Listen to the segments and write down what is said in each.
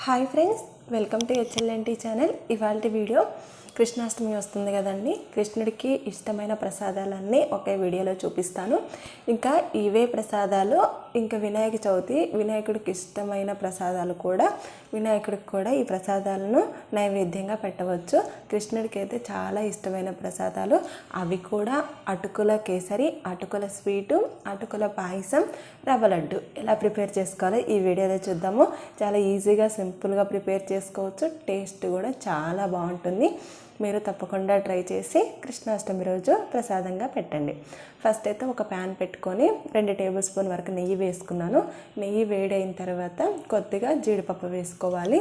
Hi friends, welcome to HLNT channel. ఇవాళ video Krishnashtami వస్తుంది కదండి. కృష్ణుడికి ఇష్టమైన ప్రసాదాలన్నీ ఒకే వీడియోలో చూపిస్తాను. ఇంకా ఇవే ప్రసాదాలు ఇంకా వినాయక చవితి వినాయకుడికి ఇష్టమైన ప్రసాదాలు కూడా వినాయకుడికి కూడా ఈ ప్రసాదాలను నైవేద్యంగా పెట్టవచ్చు. కృష్ణుడికి అయితే చాలా ఇష్టమైన ప్రసాదాలు అవి కూడా అటుకుల కేసరి, అటుకుల స్వీటు, అటుకుల పాయసం, రవ్వ లడ్డు ఎలా ప్రిపేర్ చేసుకోవాలో ఈ వీడియోలో చూద్దాము. చాలా ఈజీగా సింపుల్గా ప్రిపేర్ చేసుకోవచ్చు. టేస్ట్ కూడా చాలా బాగుంటుంది. మీరు తప్పకుండా ట్రై చేసి కృష్ణాష్టమి రోజు ప్రసాదంగా పెట్టండి. ఫస్ట్ అయితే ఒక ప్యాన్ పెట్టుకొని 2 టేబుల్ స్పూన్ వరకు నెయ్యి వేసుకున్నాను. నెయ్యి వేడైన తర్వాత కొద్దిగా జీడిపప్పు వేసుకోవాలి.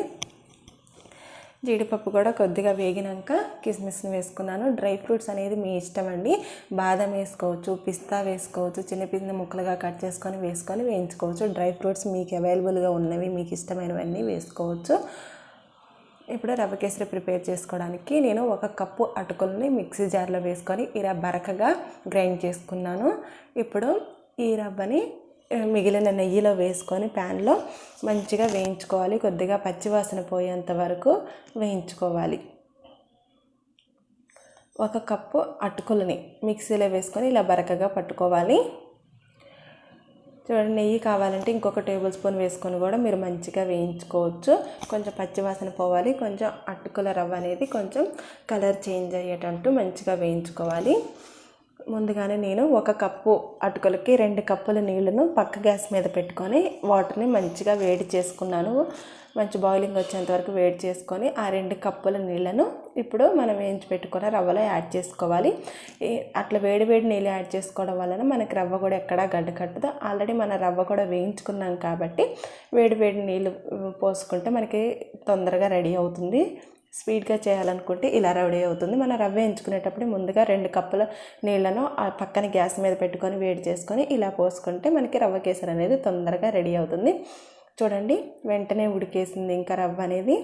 జీడిపప్పు కూడా కొద్దిగా వేగినాక కిస్మిస్ని వేసుకున్నాను. డ్రై ఫ్రూట్స్ అనేది మీ ఇష్టం అండి. బాదం వేసుకోవచ్చు, పిస్తా వేసుకోవచ్చు, చిన్న చిన్న ముక్కలుగా కట్ చేసుకొని వేయించుకోవచ్చు. డ్రై ఫ్రూట్స్ మీకు అవైలబుల్గా ఉన్నవి, మీకు ఇష్టమైనవన్నీ వేసుకోవచ్చు. ఇప్పుడు రవ్వ కేసరి ప్రిపేర్ చేసుకోవడానికి నేను 1 కప్పు అటుకులని మిక్సీ జార్లో వేసుకొని ఇలా బరకగా గ్రైండ్ చేసుకున్నాను. ఇప్పుడు ఈ రవ్వని మిగిలిన నెయ్యిలో వేసుకొని ప్యాన్లో మంచిగా వేయించుకోవాలి. కొద్దిగా పచ్చివాసన పోయేంత వరకు వేయించుకోవాలి. 1 కప్పు అటుకులని మిక్సీలో వేసుకొని ఇలా బరకగా పట్టుకోవాలి. చూడండి, నెయ్యి కావాలంటే ఇంకొక టేబుల్ స్పూన్ వేసుకొని కూడా మీరు మంచిగా వేయించుకోవచ్చు. కొంచెం పచ్చివాసన పోవాలి. కొంచెం అటుకుల రవ్వ అనేది కొంచెం కలర్ చేంజ్ అయ్యేటట్టు మంచిగా వేయించుకోవాలి. ముందుగానే నేను 1 కప్పు అటుకులకి 2 కప్పుల నీళ్ళను పక్క గ్యాస్ మీద పెట్టుకొని వాటర్ని మంచిగా వేడి చేసుకున్నాను. మంచి బాయిలింగ్ వచ్చేంత వరకు వేడి చేసుకొని ఆ 2 కప్పుల నీళ్ళను ఇప్పుడు మనం వేయించి పెట్టుకున్న రవ్వలో యాడ్ చేసుకోవాలి. అట్లా వేడి నీళ్ళు యాడ్ చేసుకోవడం వలన మనకి రవ్వ కూడా ఎక్కడా గడ్డ కట్టదు. ఆల్రెడీ మన రవ్వ కూడా వేయించుకున్నాం కాబట్టి వేడి నీళ్ళు పోసుకుంటే మనకి తొందరగా రెడీ అవుతుంది. స్వీట్గా చేయాలనుకుంటే ఇలా రెడీ అవుతుంది. మనం రవ్వ వేయించుకునేటప్పుడు ముందుగా 2 కప్పుల నీళ్ళను ఆ పక్కన గ్యాస్ మీద పెట్టుకొని వేడి చేసుకొని ఇలా పోసుకుంటే మనకి రవ్వ కేసరి అనేది తొందరగా రెడీ అవుతుంది. చూడండి, వెంటనే ఉడికేసింది ఇంకా రవ్వ అనేది.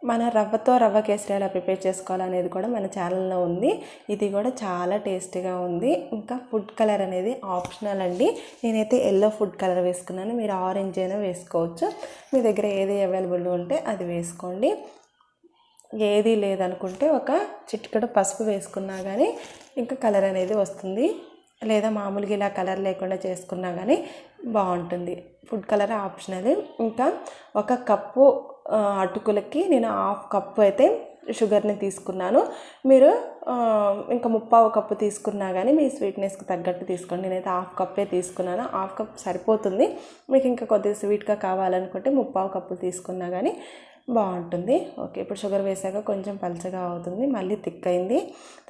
మన రవ్వతో రవ్వ కేసరి ఎలా ప్రిపేర్ చేసుకోవాలనేది కూడా మన ఛానల్లో ఉంది. ఇది కూడా చాలా టేస్టీగా ఉంది. ఇంకా ఫుడ్ కలర్ అనేది ఆప్షనల్ అండి. నేనైతే ఎల్లో ఫుడ్ కలర్ వేసుకున్నాను. మీరు ఆరెంజ్ అయినా వేసుకోవచ్చు. మీ దగ్గర ఏది అవైలబుల్ ఉంటే అది వేసుకోండి. ఏది లేదనుకుంటే ఒక చిటికెడు పసుపు వేసుకున్నా కానీ ఇంకా కలర్ అనేది వస్తుంది. లేదా మామూలుగా ఇలా కలర్ లేకుండా చేసుకున్నా కానీ బాగుంటుంది. Food colour optional. ఇంకా 1 కప్పు అటుకులకి నేను 1/2 కప్పు అయితే షుగర్ని తీసుకున్నాను. మీరు ఇంకా 3/4 కప్పు తీసుకున్నా కానీ మీ స్వీట్నెస్కి తగ్గట్టు తీసుకోండి. నేనైతే 1/2 కప్పే తీసుకున్నాను. 1/2 కప్ సరిపోతుంది. మీకు ఇంకా కొద్దిగా స్వీట్గా కావాలనుకుంటే 3/4 కప్పు తీసుకున్నా కానీ బాగుంటుంది. ఓకే, ఇప్పుడు షుగర్ వేసాక కొంచెం పలచగా అవుతుంది, మళ్ళీ థిక్ అయింది.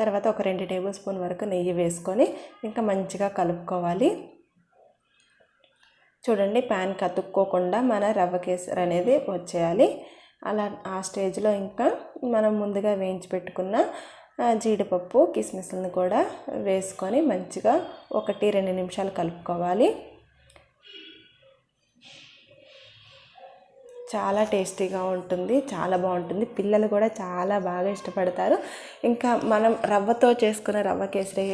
తర్వాత ఒక 2 టేబుల్ స్పూన్ వరకు నెయ్యి వేసుకొని ఇంకా మంచిగా కలుపుకోవాలి. చూడండి, ప్యాన్కి అతుక్కోకుండా మన రవ్వ కేసరి అనేది వచ్చేయాలి. అలా ఆ స్టేజ్లో ఇంకా మనం ముందుగా వేయించి పెట్టుకున్న జీడిపప్పు, కిస్మిస్లను కూడా వేసుకొని మంచిగా 1-2 నిమిషాలు కలుపుకోవాలి. చాలా టేస్టీగా ఉంటుంది, చాలా బాగుంటుంది. పిల్లలు కూడా చాలా బాగా ఇష్టపడతారు. ఇంకా మనం రవ్వతో చేసుకున్న రవ్వ కేసరి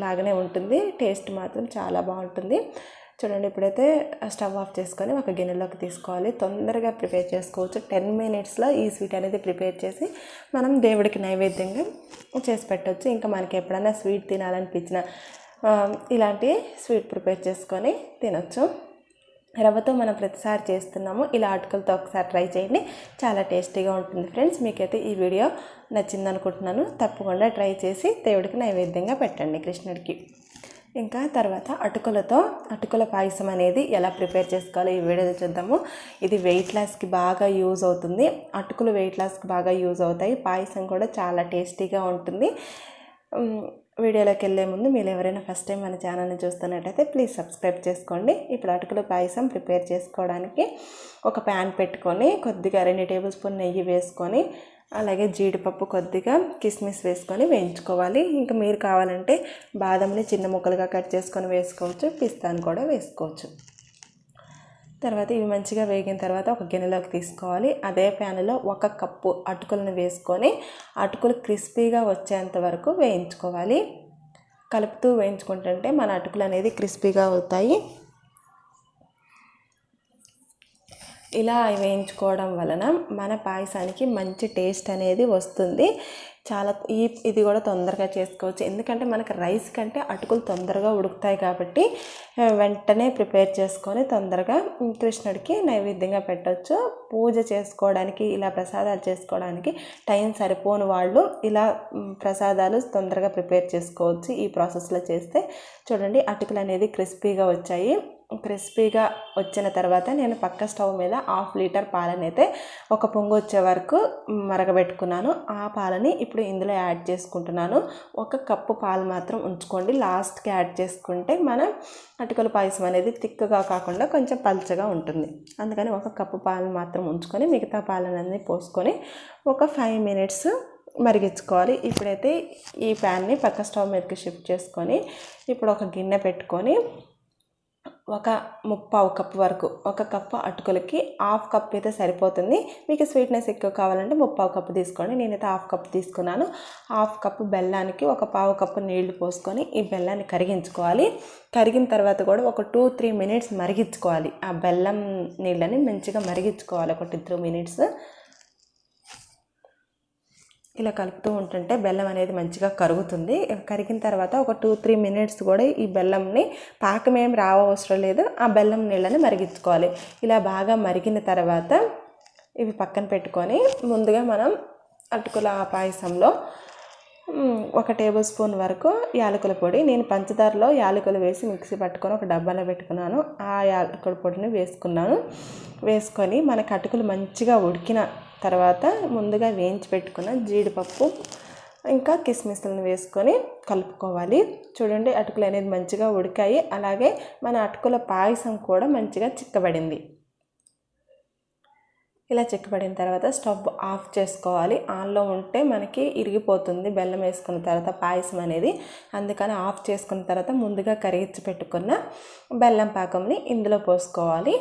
లాగానే ఉంటుంది. టేస్ట్ మాత్రం చాలా బాగుంటుంది. చూడండి, ఇప్పుడైతే స్టవ్ ఆఫ్ చేసుకొని ఒక గిన్నెలోకి తీసుకోవాలి. తొందరగా ప్రిపేర్ చేసుకోవచ్చు. 10 మినిట్స్లో ఈ స్వీట్ అనేది ప్రిపేర్ చేసి మనం దేవుడికి నైవేద్యంగా చేసి పెట్టవచ్చు. ఇంకా మనకి ఎప్పుడైనా స్వీట్ తినాలనిపించిన ఇలాంటి స్వీట్ ప్రిపేర్ చేసుకొని తినొచ్చు. రవ్వతో మనం ప్రతిసారి చేస్తున్నాము. ఇలా అటుకులతో ఒకసారి ట్రై చేయండి, చాలా టేస్టీగా ఉంటుంది. ఫ్రెండ్స్, మీకైతే ఈ వీడియో నచ్చిందనుకుంటున్నాను. తప్పకుండా ట్రై చేసి దేవుడికి నైవేద్యంగా పెట్టండి, కృష్ణుడికి. ఇంకా తర్వాత అటుకుల పాయసం అనేది ఎలా ప్రిపేర్ చేసుకోవాలో ఈ వీడియోలో చూద్దాము. ఇది వెయిట్ లాస్కి బాగా యూజ్ అవుతుంది. అటుకులు వెయిట్ లాస్కి బాగా యూజ్ అవుతాయి. పాయసం కూడా చాలా టేస్టీగా ఉంటుంది. వీడియోలోకి వెళ్ళే ముందు మీరు ఎవరైనా ఫస్ట్ టైం మన ఛానల్ని చూస్తున్నట్టయితే ప్లీజ్ సబ్స్క్రైబ్ చేసుకోండి. ఇప్పుడు అటుకుల పాయసం ప్రిపేర్ చేసుకోవడానికి ఒక ప్యాన్ పెట్టుకొని కొద్దిగా 2 టేబుల్ స్పూన్ నెయ్యి వేసుకొని అలాగే జీడిపప్పు, కొద్దిగా కిస్మిస్ వేసుకొని వేయించుకోవాలి. ఇంకా మీరు కావాలంటే బాదంని చిన్న ముక్కలుగా కట్ చేసుకొని వేసుకోవచ్చు, పిస్తాను కూడా వేసుకోవచ్చు. తర్వాత ఇవి మంచిగా వేగిన తర్వాత ఒక గిన్నెలోకి తీసుకోవాలి. అదే ప్యాన్లో 1 కప్పు అటుకులను వేసుకొని అటుకులు క్రిస్పీగా వచ్చేంత వరకు వేయించుకోవాలి. కలుపుతూ వేయించుకుంటుంటే మన అటుకులు అనేది క్రిస్పీగా అవుతాయి. ఇలా వేయించుకోవడం వలన మన పాయసానికి మంచి టేస్ట్ అనేది వస్తుంది. చాలా ఇది కూడా తొందరగా చేసుకోవచ్చు, ఎందుకంటే మనకు రైస్ కంటే అటుకులు తొందరగా ఉడుకుతాయి కాబట్టి వెంటనే ప్రిపేర్ చేసుకొని తొందరగా కృష్ణుడికి నైవేద్యంగా పెట్టవచ్చు. పూజ చేసుకోవడానికి ఇలా ప్రసాదాలు చేసుకోవడానికి టైం సరిపోని వాళ్ళు ఇలా ప్రసాదాలు తొందరగా ప్రిపేర్ చేసుకోవచ్చు ఈ ప్రాసెస్లో చేస్తే. చూడండి అటుకులు అనేది క్రిస్పీగా వచ్చాయి. క్రిస్పీగా వచ్చిన తర్వాత నేను పక్క స్టవ్ మీద 1/2 లీటర్ పాలని అయితే ఒక పొంగు వచ్చే వరకు మరగబెట్టుకున్నాను. ఆ పాలని ఇప్పుడు ఇందులో యాడ్ చేసుకుంటున్నాను. 1 కప్పు పాలు మాత్రం ఉంచుకోండి, లాస్ట్కి యాడ్ చేసుకుంటే మన అటుకుల పాయసం అనేది తిక్కుగా కాకుండా కొంచెం పల్చగా ఉంటుంది. అందుకని 1 కప్పు పాలు మాత్రం ఉంచుకొని మిగతా పాలన్నీ పోసుకొని ఒక 5 మినిట్స్ మరిగించుకోవాలి. ఇప్పుడైతే ఈ ప్యాన్ని పక్క స్టవ్ మీదకి షిఫ్ట్ చేసుకొని ఇప్పుడు ఒక గిన్నె పెట్టుకొని ఒక 3/4 కప్పు వరకు, 1 కప్పు అటుకులకి 1/2 కప్పు అయితే సరిపోతుంది. మీకు స్వీట్నెస్ ఎక్కువ కావాలంటే 3/4 కప్పు తీసుకోండి. నేనైతే 1/2 కప్పు తీసుకున్నాను. 1/2 కప్పు బెల్లానికి 1/4 కప్పు నీళ్లు పోసుకొని ఈ బెల్లాన్ని కరిగించుకోవాలి. కరిగిన తర్వాత కూడా ఒక 2-3 మినిట్స్ మరిగించుకోవాలి. ఆ బెల్లం నీళ్ళని మంచిగా మరిగించుకోవాలి ఒక 2-3 మినిట్స్. ఇలా కలుపుతూ ఉంటుంటే బెల్లం అనేది మంచిగా కరుగుతుంది. కరిగిన తర్వాత ఒక 2-3 మినిట్స్ కూడా ఈ బెల్లంని పాకం ఏం రావవసరం లేదు, ఆ బెల్లం నీళ్ళని మరిగించుకోవాలి. ఇలా బాగా మరిగిన తర్వాత ఇవి పక్కన పెట్టుకొని ముందుగా మనం అటుకుల పాయసంలో 1 టేబుల్ స్పూన్ వరకు యాలకుల పొడి, నేను పంచదారలో యాలకులు వేసి మిక్సీ పట్టుకొని ఒక డబ్బాలో పెట్టుకున్నాను. ఆ యాలకుల పొడిని వేసుకొని మనకు అటుకులు మంచిగా ఉడికిన తర్వాత ముందుగా వేయించి పెట్టుకున్న జీడిపప్పు ఇంకా కిస్మిస్లను వేసుకొని కలుపుకోవాలి. చూడండి అటుకులు అనేది మంచిగా ఉడికాయి, అలాగే మన అటుకుల పాయసం కూడా మంచిగా చిక్కబడింది. ఇలా చిక్కబడిన తర్వాత స్టవ్ ఆఫ్ చేసుకోవాలి. ఆన్లో ఉంటే మనకి ఇరిగిపోతుంది బెల్లం వేసుకున్న తర్వాత పాయసం అనేది. అందుకని ఆఫ్ చేసుకున్న తర్వాత ముందుగా కరిగించి పెట్టుకున్న బెల్లం పాకంని ఇందులో పోసుకోవాలి.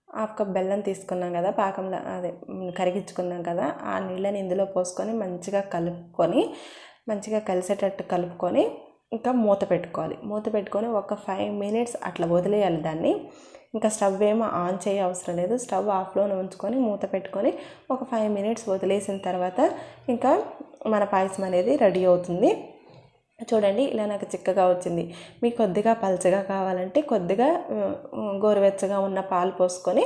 1/2 కప్ బెల్లం తీసుకున్నాం కదా, పాకంలో అదే కరిగించుకున్నాం కదా, ఆ నీళ్ళని ఇందులో పోసుకొని మంచిగా కలుపుకొని మంచిగా కలిసేటట్టు కలుపుకొని ఇంకా మూత పెట్టుకోవాలి. మూత పెట్టుకొని ఒక 5 మినిట్స్ అట్లా వదిలేయాలి దాన్ని. ఇంకా స్టవ్ ఏమో ఆన్ చేయ అవసరం లేదు, స్టవ్ ఆఫ్లోనే ఉంచుకొని మూత పెట్టుకొని ఒక 5 మినిట్స్ వదిలేసిన తర్వాత ఇంకా మన పాయసం అనేది రెడీ అవుతుంది. చూడండి ఇలా నాకు చిక్కగా వచ్చింది. మీకు కొద్దిగా పల్చగా కావాలంటే కొద్దిగా గోరువెచ్చగా ఉన్న పాలు పోసుకొని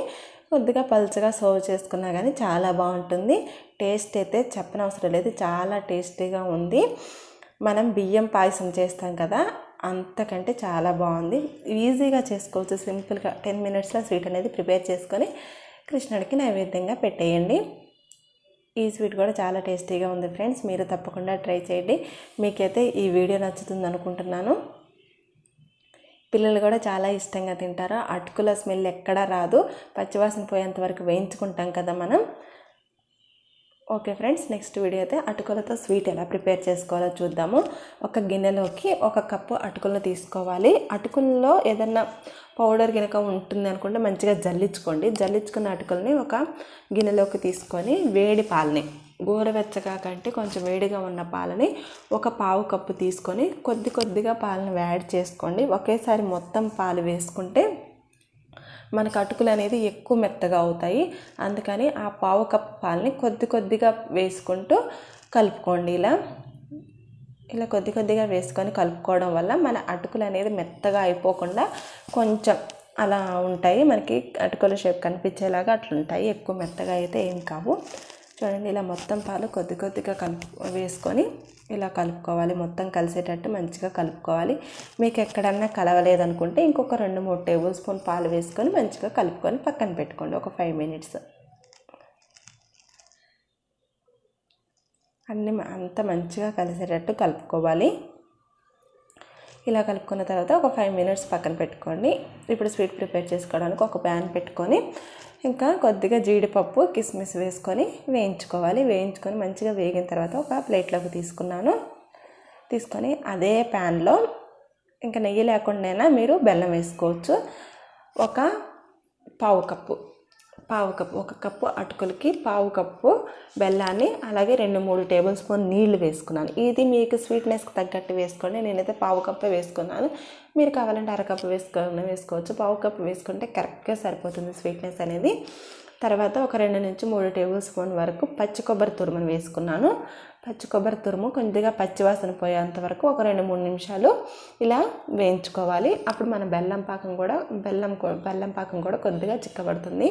కొద్దిగా పల్చగా సర్వ్ చేసుకున్నా కానీ చాలా బాగుంటుంది. టేస్ట్ అయితే చెప్పనవసరం లేదు, చాలా టేస్టీగా ఉంది. మనం బియ్యం పాయసం చేస్తాం కదా, అంతకంటే చాలా బాగుంది. ఈజీగా చేసుకోవచ్చు, సింపుల్గా 10 మినిట్స్లో స్వీట్ అనేది ప్రిపేర్ చేసుకొని కృష్ణుడికి నైవేద్యంగా పెట్టేయండి. ఈ స్వీట్ కూడా చాలా టేస్టీగా ఉంది ఫ్రెండ్స్, మీరు తప్పకుండా ట్రై చేయండి. మీకైతే ఈ వీడియో నచ్చుతుంది అనుకుంటున్నాను. పిల్లలు కూడా చాలా ఇష్టంగా తింటారు. అటుకుల స్మెల్ ఎక్కడా రాదు, పచ్చివాసన పోయేంత వరకు వేయించుకుంటాం కదా మనం. ఓకే ఫ్రెండ్స్, నెక్స్ట్ వీడియో అయితే అటుకులతో స్వీట్ ఎలా ప్రిపేర్ చేసుకోవాలో చూద్దాము. ఒక గిన్నెలోకి 1 కప్పు అటుకులను తీసుకోవాలి. అటుకుల్లో ఏదన్నా పౌడర్ కనుక ఉంటుంది అనుకుంటే మంచిగా జల్లించుకోండి. జల్లించుకున్న అటుకుల్ని ఒక గిన్నెలోకి తీసుకొని వేడి పాలని, గోరువెచ్చగా కంటే కొంచెం వేడిగా ఉన్న పాలని 1/4 కప్పు తీసుకొని కొద్దిగా పాలను యాడ్ చేసుకోండి. ఒకేసారి మొత్తం పాలు వేసుకుంటే మనకు అటుకులు అనేది ఎక్కువ మెత్తగా అవుతాయి. అందుకని ఆ 1/4 కప్పు పాలని కొద్దిగా వేసుకుంటూ కలుపుకోండి. ఇలా కొద్దిగా వేసుకొని కలుపుకోవడం వల్ల మన అటుకులు అనేది మెత్తగా అయిపోకుండా కొంచెం అలా ఉంటాయి, మనకి అటుకుల షేప్ కనిపించేలాగా అట్లుంటాయి. ఎక్కువ మెత్తగా అయితే ఏం కావు. చూడండి ఇలా మొత్తం పాలు కొద్దిగా వేసుకొని ఇలా కలుపుకోవాలి. మొత్తం కలిసేటట్టు మంచిగా కలుపుకోవాలి. మీకు ఎక్కడన్నా కలవలేదనుకుంటే ఇంకొక 2-3 టేబుల్ స్పూన్ పాలు వేసుకొని మంచిగా కలుపుకొని పక్కన పెట్టుకోండి ఒక 5 మినిట్స్. అంతా మంచిగా కలిసేటట్టు కలుపుకోవాలి. ఇలా కలుపుకున్న తర్వాత ఒక 5 మినిట్స్ పక్కన పెట్టుకోండి. ఇప్పుడు స్వీట్ ప్రిపేర్ చేసుకోవడానికి ఒక ప్యాన్ పెట్టుకొని ఇంకా కొద్దిగా జీడిపప్పు కిస్మిస్ వేసుకొని వేయించుకొని మంచిగా వేగిన తర్వాత ఒక ప్లేట్లోకి తీసుకొని అదే ప్యాన్లో ఇంకా నెయ్యి లేకుండా మీరు బెల్లం వేసుకోవచ్చు. ఒక 1/4 కప్పు పావు కప్పు, ఒక కప్పు అటుకులకి పావు కప్పు బెల్లాన్ని, అలాగే 2-3 టేబుల్ స్పూన్ నీళ్లు వేసుకున్నాను. ఇది మీకు స్వీట్నెస్కి తగ్గట్టు వేసుకోండి. నేనైతే పావు కప్పే వేసుకున్నాను. మీరు కావాలంటే అరకప్పు వేసుకోవచ్చు. పావు కప్పు వేసుకుంటే కరెక్ట్గా సరిపోతుంది స్వీట్నెస్ అనేది. తర్వాత ఒక 2-3 టేబుల్ స్పూన్ వరకు పచ్చి కొబ్బరి తురుమును వేసుకున్నాను. పచ్చి కొబ్బరి తురుము కొద్దిగా పచ్చివాసన పోయేంత వరకు ఒక 2-3 నిమిషాలు ఇలా వేయించుకోవాలి. అప్పుడు మన బెల్లం పాకం కూడా కొద్దిగా చిక్కబడుతుంది.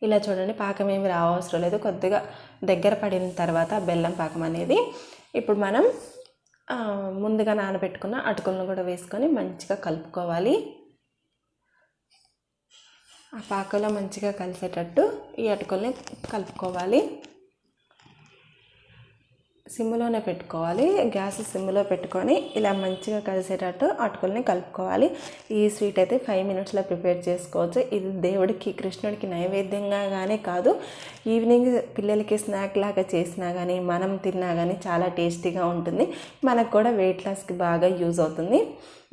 ఇలా చూడండి, పాకం ఏమి రావసరం లేదు. కొద్దిగా దగ్గర పడిన తర్వాత బెల్లం పాకం అనేది ఇప్పుడు మనం ముందుగా నానబెట్టుకున్న అటుకులను కూడా వేసుకొని మంచిగా కలుపుకోవాలి. ఆ పాకలో మంచిగా కలిసేటట్టు ఈ అటుకుల్ని కలుపుకోవాలి. సిమ్లోనే పెట్టుకోవాలి. గ్యాస్ సిమ్లో పెట్టుకొని ఇలా మంచిగా కలిసేటట్టు అటుకుల్ని కలుపుకోవాలి. ఈ స్వీట్ అయితే 5 మినిట్స్లో ప్రిపేర్ చేసుకోవచ్చు. ఇది దేవుడికి, కృష్ణుడికి నైవేద్యంగానే కాదు, ఈవినింగ్ పిల్లలకి స్నాక్ లాగా చేసినా కానీ, మనం తిన్నా కానీ చాలా టేస్టీగా ఉంటుంది. మనకు కూడా వెయిట్ లాస్కి బాగా యూజ్ అవుతుంది.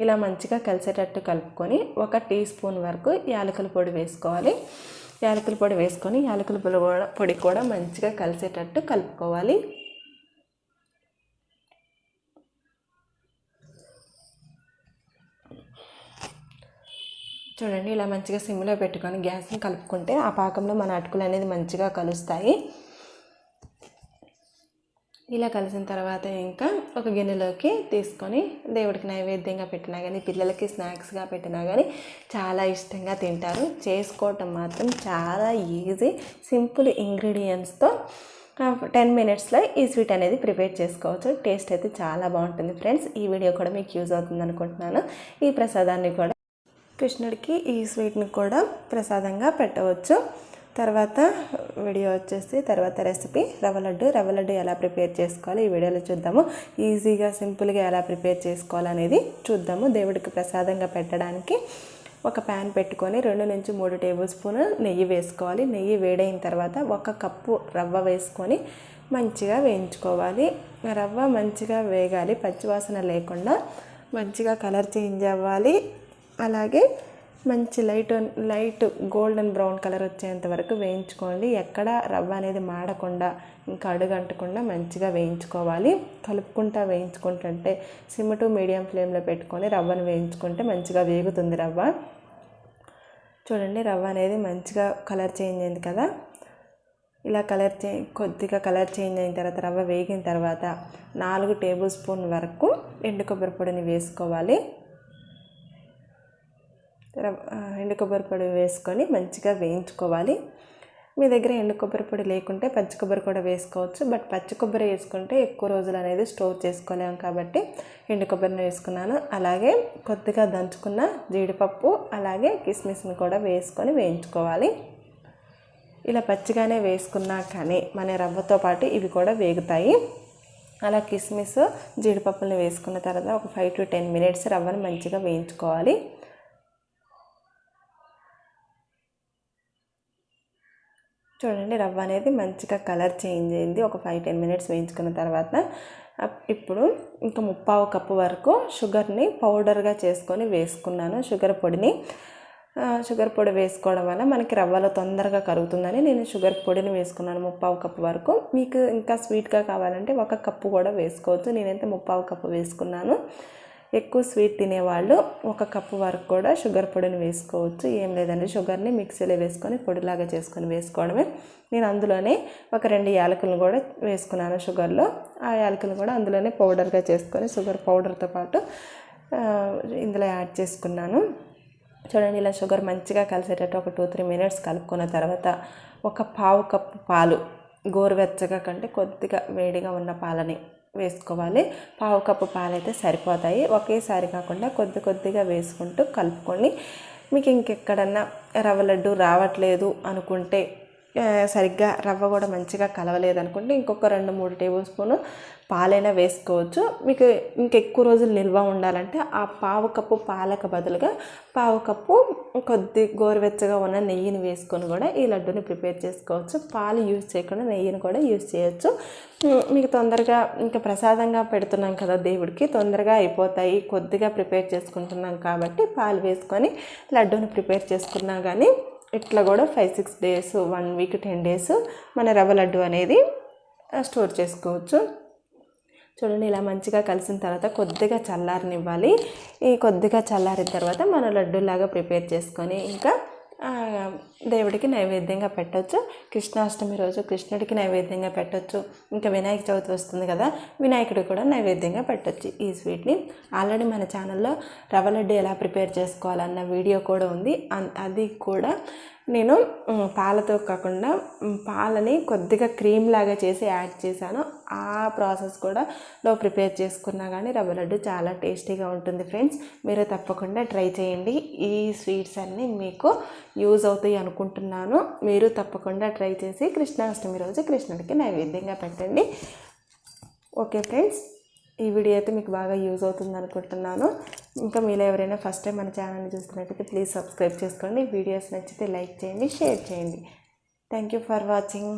ఇలా మంచిగా కలిసేటట్టు కలుపుకొని 1 టీ స్పూన్ వరకు యాలకుల పొడి వేసుకోవాలి. యాలకుల పొడి వేసుకొని యాలకుల పొడి కూడా మంచిగా కలిసేటట్టు కలుపుకోవాలి. చూడండి, ఇలా మంచిగా సిమ్లో పెట్టుకొని గ్యాస్ని కలుపుకుంటే ఆ పాకంలో మన అటుకులు అనేది మంచిగా కలుస్తాయి. ఇలా కలిసిన తర్వాత ఇంకా ఒక గిన్నెలోకి తీసుకొని దేవుడికి నైవేద్యంగా పెట్టినా కానీ, పిల్లలకి స్నాక్స్గా పెట్టినా కానీ చాలా ఇష్టంగా తింటారు. చేసుకోవటం మాత్రం చాలా ఈజీ. సింపుల్ ఇంగ్రీడియంట్స్తో 10 మినిట్స్లో ఈ స్వీట్ అనేది ప్రిపేర్ చేసుకోవచ్చు. టేస్ట్ అయితే చాలా బాగుంటుంది ఫ్రెండ్స్. ఈ వీడియో కూడా మీకు యూజ్ అవుతుంది అనుకుంటున్నాను. ఈ ప్రసాదాన్ని కూడా కృష్ణుడికి, ఈ స్వీట్ని కూడా ప్రసాదంగా పెట్టవచ్చు. తర్వాత వీడియో వచ్చేసి తర్వాత రెసిపీ రవ్వ లడ్డు ఎలా ప్రిపేర్ చేసుకోవాలి ఈ వీడియోలో చూద్దాము. ఈజీగా సింపుల్గా ఎలా ప్రిపేర్ చేసుకోవాలనేది చూద్దాము. దేవుడికి ప్రసాదంగా పెట్టడానికి ఒక ప్యాన్ పెట్టుకొని 2-3 టేబుల్ స్పూన్ నెయ్యి వేసుకోవాలి. నెయ్యి వేడైన తర్వాత 1 కప్పు రవ్వ వేసుకొని మంచిగా వేయించుకోవాలి. రవ్వ మంచిగా వేగాలి, పచ్చివాసన లేకుండా మంచిగా కలర్ చేంజ్ అవ్వాలి. అలాగే మంచి లైట్ గోల్డెన్ బ్రౌన్ కలర్ వచ్చేంత వరకు వేయించుకోండి. ఎక్కడ రవ్వ అనేది మాడకుండా, ఇంకా అడుగంటకుండా మంచిగా వేయించుకోవాలి. కలుపుకుంటా వేయించుకుంటుంటే సిమ్ టు మీడియం ఫ్లేమ్లో పెట్టుకొని రవ్వను వేయించుకుంటే మంచిగా వేగుతుంది రవ్వ. చూడండి, రవ్వ అనేది మంచిగా కలర్ చేంజ్ అయింది కదా. ఇలా కొద్దిగా కలర్ చేంజ్ అయిన తర్వాత రవ్వ వేగిన తర్వాత 4 టేబుల్ స్పూన్ వరకు ఎండు కొబ్బరి పొడిని వేసుకోవాలి. ఎండు కొబ్బరి పొడి వేసుకొని మంచిగా వేయించుకోవాలి. మీ దగ్గర ఎండు కొబ్బరి పొడి లేకుంటే పచ్చి కొబ్బరి కూడా వేసుకోవచ్చు. బట్ పచ్చి కొబ్బరి వేసుకుంటే ఎక్కువ రోజులు అనేది స్టోర్ చేసుకోలేము కాబట్టి ఎండు కొబ్బరిని వేసుకున్నాను. అలాగే కొద్దిగా దంచుకున్న జీడిపప్పు, అలాగే కిస్మిస్ని కూడా వేసుకొని వేయించుకోవాలి. ఇలా పచ్చిగానే వేసుకున్నా కానీ మన రవ్వతో పాటు ఇవి కూడా వేగుతాయి. అలా కిస్మిస్, జీడిపప్పుని వేసుకున్న తర్వాత ఒక 5 to 10 మినిట్స్ రవ్వను మంచిగా వేయించుకోవాలి. చూడండి, రవ్వ అనేది మంచిగా కలర్ చేంజ్ అయింది. ఒక 5-10 మినిట్స్ వేయించుకున్న తర్వాత ఇప్పుడు ఇంకా 1/4 కప్పు వరకు షుగర్ని పౌడర్గా చేసుకొని వేసుకున్నాను. షుగర్ పొడి వేసుకోవడం వల్ల మనకి రవ్వలో తొందరగా కరుగుతుందని నేను షుగర్ పొడిని వేసుకున్నాను 1/4 కప్పు వరకు. మీకు ఇంకా స్వీట్గా కావాలంటే 1 కప్పు కూడా వేసుకోవచ్చు. నేనైతే 1/4 కప్పు వేసుకున్నాను. ఎక్కువ స్వీట్ తినేవాళ్ళు 1 కప్పు వరకు కూడా షుగర్ పొడిని వేసుకోవచ్చు. ఏం లేదండి, షుగర్ని మిక్సీలో వేసుకొని పొడిలాగా చేసుకొని వేసుకోవడమే. నేను అందులోనే ఒక 2 యాలకులను కూడా వేసుకున్నాను షుగర్లో. ఆ యాలకులను కూడా అందులోనే పౌడర్గా చేసుకొని షుగర్ పౌడర్తో పాటు ఇందులో యాడ్ చేసుకున్నాను. చూడండి, ఇలా షుగర్ మంచిగా కలిసేటట్టు ఒక 2-3 మినిట్స్ కలుపుకున్న తర్వాత 1/4 కప్పు పాలు, గోరువెచ్చగా కంటే కొద్దిగా వేడిగా ఉన్న పాలని వేసుకోవాలి. 1/4 కప్పు పాలైతే సరిపోతాయి. ఒకేసారి కాకుండా కొద్దిగా వేసుకుంటూ కలుపుకొని, మీకు ఇంకెక్కడన్నా రవ్వ లడ్డు రావట్లేదు అనుకుంటే, సరిగ్గా రవ్వ కూడా మంచిగా కలవలేదు అనుకుంటే ఇంకొక 2-3 టేబుల్ స్పూన్ పాలైనా వేసుకోవచ్చు. మీకు ఇంకెక్కువ రోజులు నిల్వ ఉండాలంటే ఆ 1/4 కప్పు పాలకు బదులుగా 1/4 కప్పు గోరువెచ్చగా ఉన్న నెయ్యిని వేసుకొని కూడా ఈ లడ్డూని ప్రిపేర్ చేసుకోవచ్చు. పాలు యూజ్ చేయకుండా నెయ్యిని కూడా యూజ్ చేయొచ్చు. మీకు తొందరగా ఇంకా ప్రసాదంగా పెడుతున్నాం కదా దేవుడికి, తొందరగా అయిపోతాయి. కొద్దిగా ప్రిపేర్ చేసుకుంటున్నాం కాబట్టి పాలు వేసుకొని లడ్డూని ప్రిపేర్ చేసుకున్నా కానీ ఇట్లా కూడా 5-6 డేస్, 1 వీక్, 10 డేస్ మన రవ్వ లడ్డు అనేది స్టోర్ చేసుకోవచ్చు. చూడండి, ఇలా మంచిగా కలిసిన తర్వాత కొద్దిగా చల్లారనివ్వాలి. ఈ కొద్దిగా చల్లారిన తర్వాత మన లడ్డూలాగా ప్రిపేర్ చేసుకొని ఇంకా దేవుడికి నైవేద్యంగా పెట్టవచ్చు. కృష్ణాష్టమి రోజు కృష్ణుడికి నైవేద్యంగా పెట్టవచ్చు. ఇంకా వినాయక చవితి వస్తుంది కదా, వినాయకుడికి కూడా నైవేద్యంగా పెట్టవచ్చు ఈ స్వీట్ని. ఆల్రెడీ మన ఛానల్లో రవ్వ లడ్డు ఎలా ప్రిపేర్ చేసుకోవాలన్న వీడియో కూడా ఉంది. అది కూడా నేను పాలతో కాకుండా పాలని కొద్దిగా క్రీమ్ లాగా చేసి యాడ్ చేశాను. ఆ ప్రాసెస్ కూడా ప్రిపేర్ చేసుకున్నా కానీ రవ్వ లడ్డు చాలా టేస్టీగా ఉంటుంది ఫ్రెండ్స్. మీరు తప్పకుండా ట్రై చేయండి. ఈ స్వీట్స్ అన్నీ మీకు యూజ్ అవుతాయి అనుకుంటున్నాను. మీరు తప్పకుండా ట్రై చేసి కృష్ణాష్టమి రోజు కృష్ణుడికి నైవేద్యంగా పెట్టండి. ఓకే ఫ్రెండ్స్, ఈ వీడియో అయితే మీకు బాగా యూజ్ అవుతుంది అనుకుంటున్నాను. ఇంకా మీలో ఎవరైనా ఫస్ట్ టైం మన ఛానల్ని చూస్తున్నట్టయితే ప్లీజ్ సబ్స్క్రైబ్ చేసుకోండి. వీడియోస్ నచ్చితే లైక్ చేయండి, షేర్ చేయండి. Thank you for watching.